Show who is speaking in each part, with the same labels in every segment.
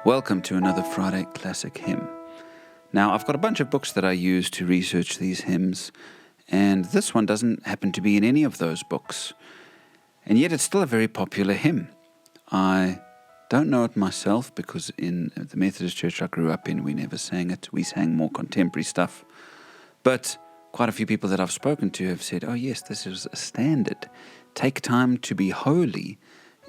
Speaker 1: Welcome to another Friday Classic Hymn. Now, I've got a bunch of books that I use to research these hymns, and this one doesn't happen to be in any of those books. And yet it's still a very popular hymn. I don't know it myself because in the Methodist church I grew up in, we never sang it. We sang more contemporary stuff. But quite a few people that I've spoken to have said, oh yes, this is a standard. Take time to be holy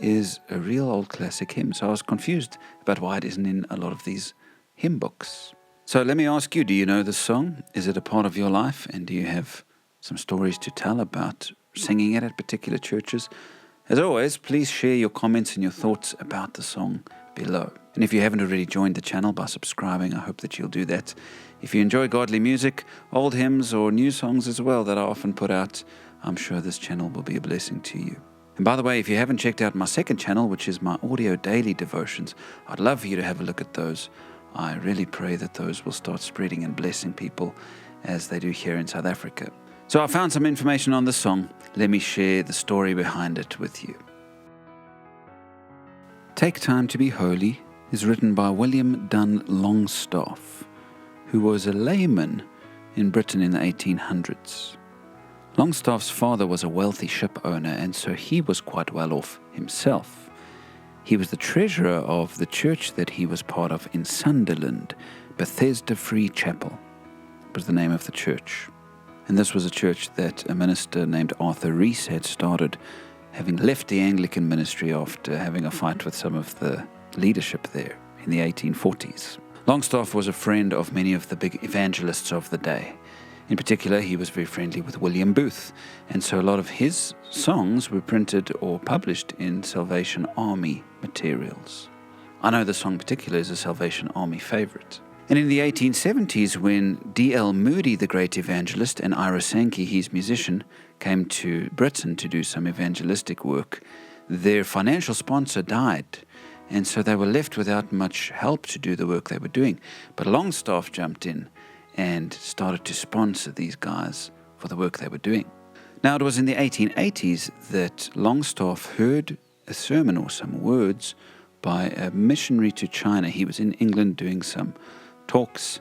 Speaker 1: is a real old classic hymn. So I was confused about why it isn't in a lot of these hymn books. So let me ask you, do you know this song? Is it a part of your life? And do you have some stories to tell about singing it at particular churches? As always, please share your comments and your thoughts about the song below. And if you haven't already joined the channel by subscribing, I hope that you'll do that. If you enjoy godly music, old hymns or new songs as well that I often put out, I'm sure this channel will be a blessing to you. And by the way, if you haven't checked out my second channel, which is my audio daily devotions, I'd love for you to have a look at those. I really pray that those will start spreading and blessing people as they do here in South Africa. So I found some information on this song. Let me share the story behind it with you. Take Time to Be Holy is written by William Dunn Longstaff, who was a layman in Britain in the 1800s. Longstaff's father was a wealthy ship owner, and so he was quite well off himself. He was the treasurer of the church that he was part of in Sunderland. Bethesda Free Chapel was the name of the church. And this was a church that a minister named Arthur Rees had started, having left the Anglican ministry after having a fight with some of the leadership there in the 1840s. Longstaff was a friend of many of the big evangelists of the day. In particular, he was very friendly with William Booth, and so a lot of his songs were printed or published in Salvation Army materials. I know this song in particular is a Salvation Army favorite. And in the 1870s, when D.L. Moody, the great evangelist, and Ira Sankey, his musician, came to Britain to do some evangelistic work, their financial sponsor died, and so they were left without much help to do the work they were doing. But Longstaff jumped in and started to sponsor these guys for the work they were doing. Now, it was in the 1880s that Longstaff heard a sermon or some words by a missionary to China. He was in England doing some talks,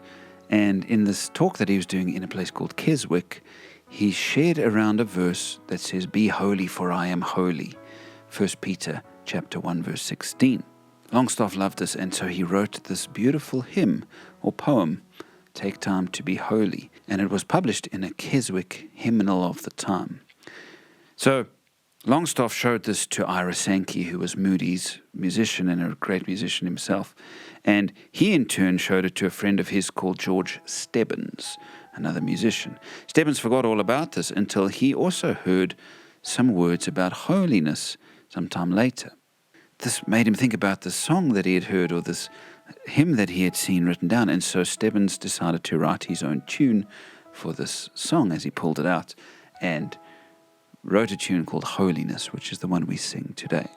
Speaker 1: and in this talk that he was doing in a place called Keswick, he shared around a verse that says, "Be holy, for I am holy." 1 Peter chapter 1, verse 16. Longstaff loved this, and so he wrote this beautiful hymn or poem, Take Time to Be Holy, and it was published in a Keswick hymnal of the time. So Longstaff showed this to Ira Sankey, who was Moody's musician and a great musician himself, and he in turn showed it to a friend of his called George Stebbins, another musician. Stebbins forgot all about this until he also heard some words about holiness sometime later. This made him think about the song that he had heard, or this hymn that he had seen written down, and so Stebbins decided to write his own tune for this song as he pulled it out, and wrote a tune called Holiness, which is the one we sing today.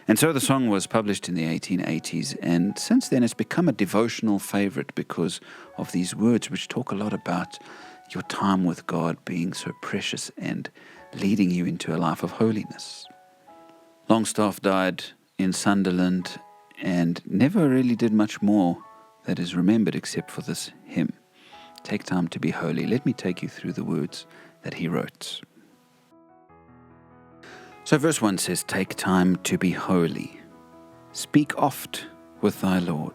Speaker 1: And so the song was published in the 1880s, and since then it's become a devotional favorite because of these words which talk a lot about your time with God being so precious and leading you into a life of holiness. Longstaff died in Sunderland and never really did much more that is remembered except for this hymn, Take Time to Be Holy. Let me take you through the words that he wrote. So verse 1 says, Take time to be holy. Speak oft with thy Lord.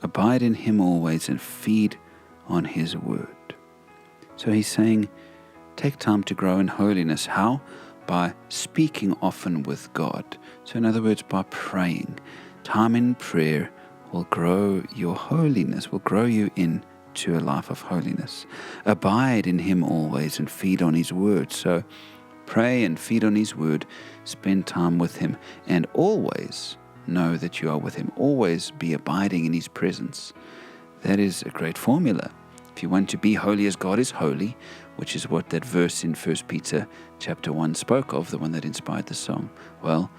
Speaker 1: Abide in him always and feed on his word. So he's saying, take time to grow in holiness. How? By speaking often with God. So in other words, by praying. Time in prayer will grow your holiness, will grow you into a life of holiness. Abide in him always and feed on his word. So pray and feed on his word, spend time with him, and always know that you are with him. Always be abiding in his presence. That is a great formula. If you want to be holy as God is holy, which is what that verse in 1 Peter chapter 1 spoke of, the one that inspired the song, well,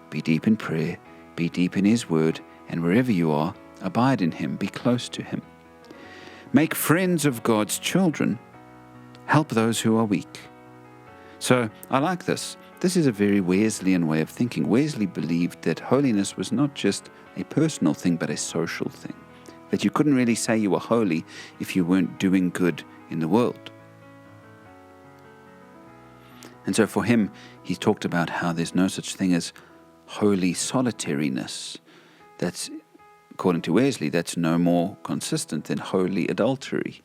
Speaker 1: be deep in prayer, be deep in his word, and wherever you are, abide in him, be close to him. Make friends of God's children, help those who are weak. So I like this. This is a very Wesleyan way of thinking. Wesley believed that holiness was not just a personal thing, but a social thing. That you couldn't really say you were holy if you weren't doing good in the world. And so for him, he talked about how there's no such thing as holy solitariness. That's, according to Wesley, that's no more consistent than holy adultery.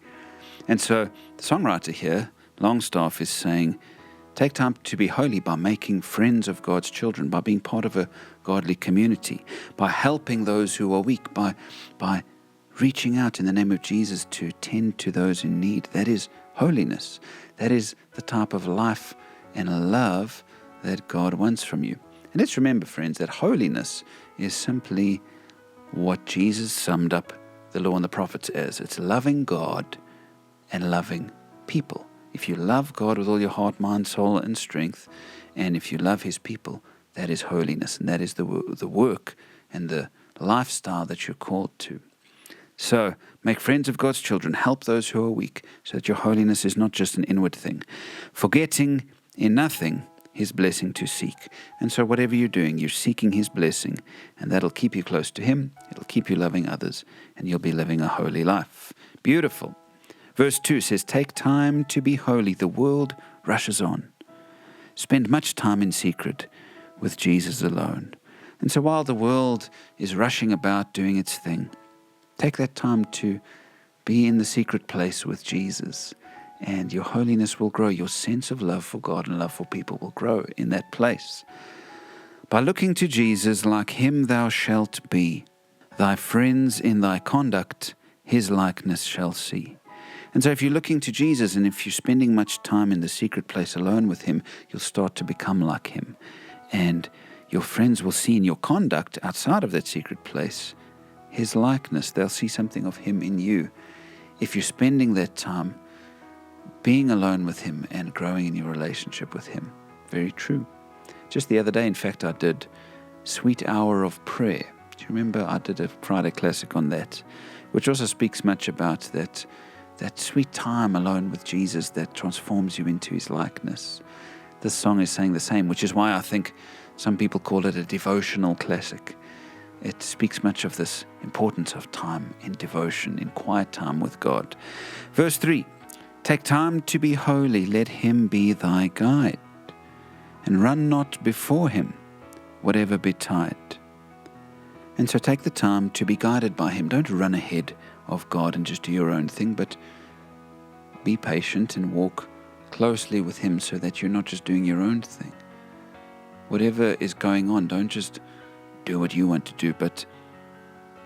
Speaker 1: And so the songwriter here, Longstaff, is saying, take time to be holy by making friends of God's children, by being part of a godly community, by helping those who are weak, by reaching out in the name of Jesus to tend to those in need. That is holiness. That is the type of life and love that God wants from you. And let's remember, friends, that holiness is simply what Jesus summed up the law and the prophets as. It's loving God and loving people. If you love God with all your heart, mind, soul, and strength, and if you love His people, that is holiness, and that is the work and the lifestyle that you're called to. So, make friends of God's children, help those who are weak, so that your holiness is not just an inward thing. Forgetting in nothing His blessing to seek. And so whatever you're doing, you're seeking His blessing, and that'll keep you close to Him, it'll keep you loving others, and you'll be living a holy life. Beautiful. Verse 2 says, take time to be holy, the world rushes on. Spend much time in secret with Jesus alone. And so while the world is rushing about doing its thing, take that time to be in the secret place with Jesus, and your holiness will grow. Your sense of love for God and love for people will grow in that place. By looking to Jesus, like Him thou shalt be. Thy friends in thy conduct His likeness shall see. And so if you're looking to Jesus, and if you're spending much time in the secret place alone with Him, you'll start to become like Him. And your friends will see in your conduct outside of that secret place His likeness. They'll see something of Him in you. If you're spending that time being alone with Him and growing in your relationship with Him. Very true. Just the other day, in fact, I did Sweet Hour of Prayer. Do you remember? I did a Friday Classic on that, which also speaks much about that sweet time alone with Jesus that transforms you into His likeness. This song is saying the same, which is why I think some people call it a devotional classic. It speaks much of this importance of time in devotion, in quiet time with God. Verse 3, take time to be holy, let Him be thy guide, and run not before Him, whatever betide. And so take the time to be guided by Him. Don't run ahead of God and just do your own thing, but be patient and walk closely with Him so that you're not just doing your own thing. Whatever is going on, don't just do what you want to do, but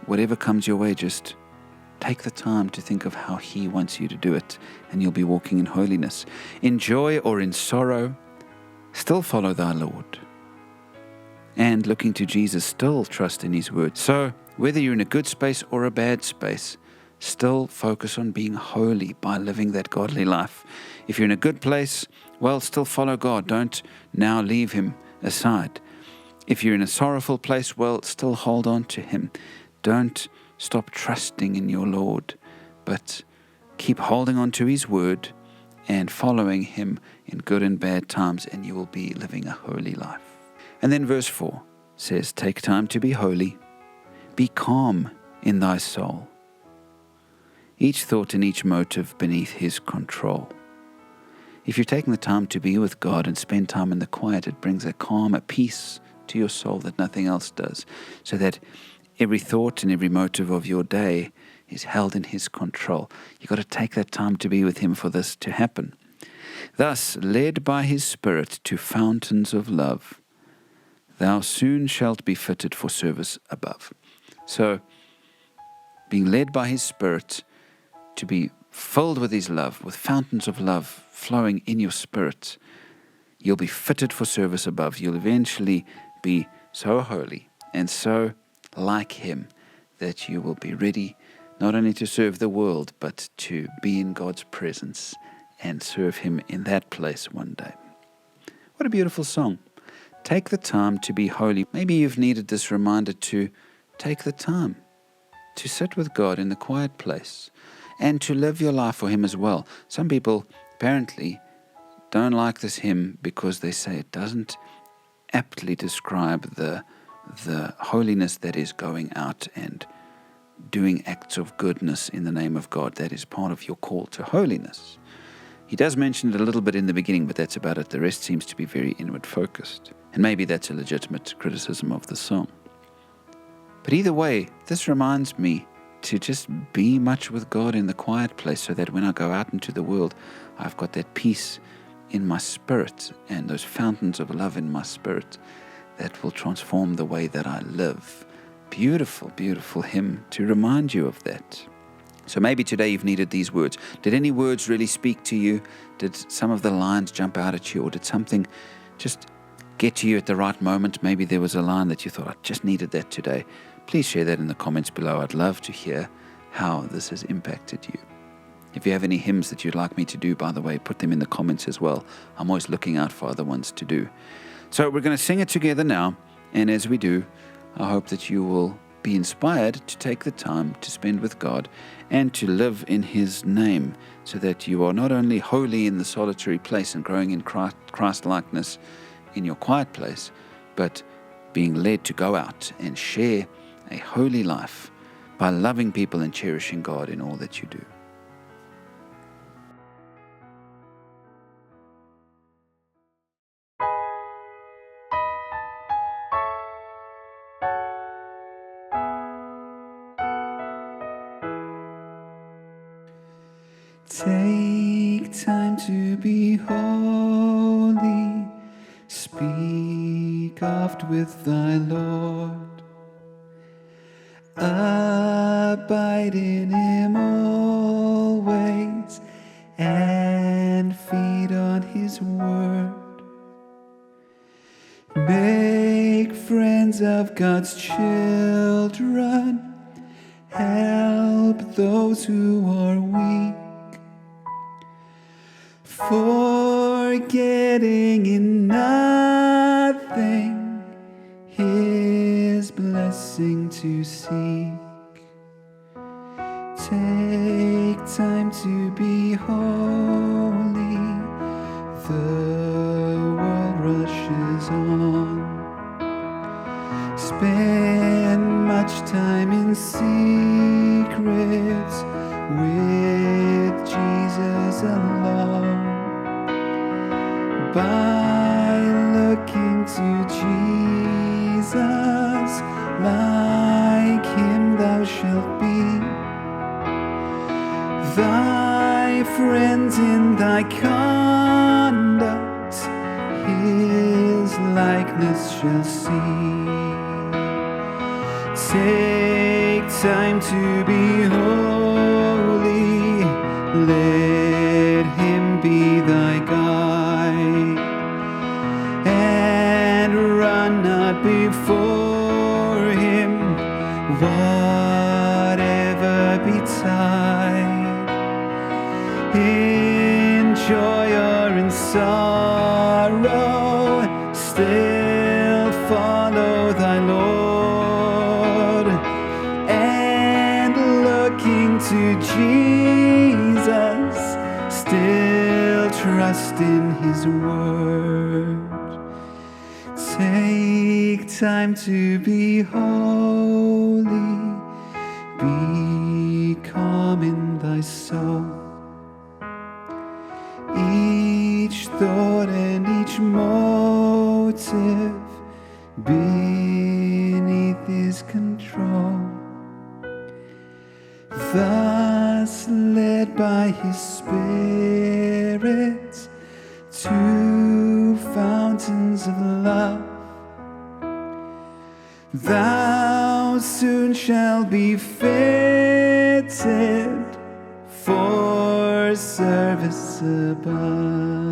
Speaker 1: whatever comes your way, just take the time to think of how He wants you to do it, and you'll be walking in holiness. In joy or in sorrow, still follow thy Lord. And looking to Jesus, still trust in His word. So whether you're in a good space or a bad space, still focus on being holy by living that godly life. If you're in a good place, well, still follow God. Don't now leave Him aside. If you're in a sorrowful place, well, still hold on to Him. Don't stop trusting in your Lord, but keep holding on to His word and following Him in good and bad times, and you will be living a holy life. And then verse 4 says, take time to be holy, be calm in thy soul, each thought and each motive beneath His control. If you're taking the time to be with God and spend time in the quiet, it brings a calm, a peace to your soul that nothing else does, so that every thought and every motive of your day is held in His control. You've got to take that time to be with Him for this to happen. Thus, led by His Spirit to fountains of love, thou soon shalt be fitted for service above. So, being led by His Spirit to be filled with His love, with fountains of love flowing in your spirit, you'll be fitted for service above. You'll eventually be so holy and so like Him that you will be ready not only to serve the world, but to be in God's presence and serve Him in that place one day. What a beautiful song. Take the time to be holy. Maybe you've needed this reminder to take the time to sit with God in the quiet place and to live your life for Him as well. Some people apparently don't like this hymn because they say it doesn't aptly describe the holiness that is going out and doing acts of goodness in the name of God. That is part of your call to holiness. He does mention it a little bit in the beginning, but that's about it. The rest seems to be very inward focused. And maybe that's a legitimate criticism of the song. But either way, this reminds me to just be much with God in the quiet place, so that when I go out into the world, I've got that peace in my spirit and those fountains of love in my spirit that will transform the way that I live. Beautiful, beautiful hymn to remind you of that. So maybe today you've needed these words. Did any words really speak to you? Did some of the lines jump out at you? Or did something just get to you at the right moment? Maybe there was a line that you thought, I just needed that today. Please share that in the comments below. I'd love to hear how this has impacted you. If you have any hymns that you'd like me to do, by the way, put them in the comments as well. I'm always looking out for other ones to do. So we're going to sing it together now. And as we do, I hope that you will be inspired to take the time to spend with God and to live in His name, so that you are not only holy in the solitary place and growing in Christ-likeness in your quiet place, but being led to go out and share a holy life by loving people and cherishing God in all that you do. Take time to be holy, speak oft with thy Lord, abide in Him always, and feed on His word. Make friends of God's children, help those who are weak, forgetting in nothing His blessing to seek. Take time to be holy, the world rushes on. Spend much time in secret with Jesus alone. By looking to Jesus, like Him thou shalt be. Thy friends in thy conduct His likeness shall see. Take time to be holy, let Him be thy guide, and run not before Him, whatever betide. In joy or in sorrow, still follow thy Lord, and looking to Jesus, still trust in His word. Take time to be holy, be calm in thy soul. Each thought and each motive beneath His control. Thus led by His Spirit to fountains of love, thou soon shalt be fitted for service above.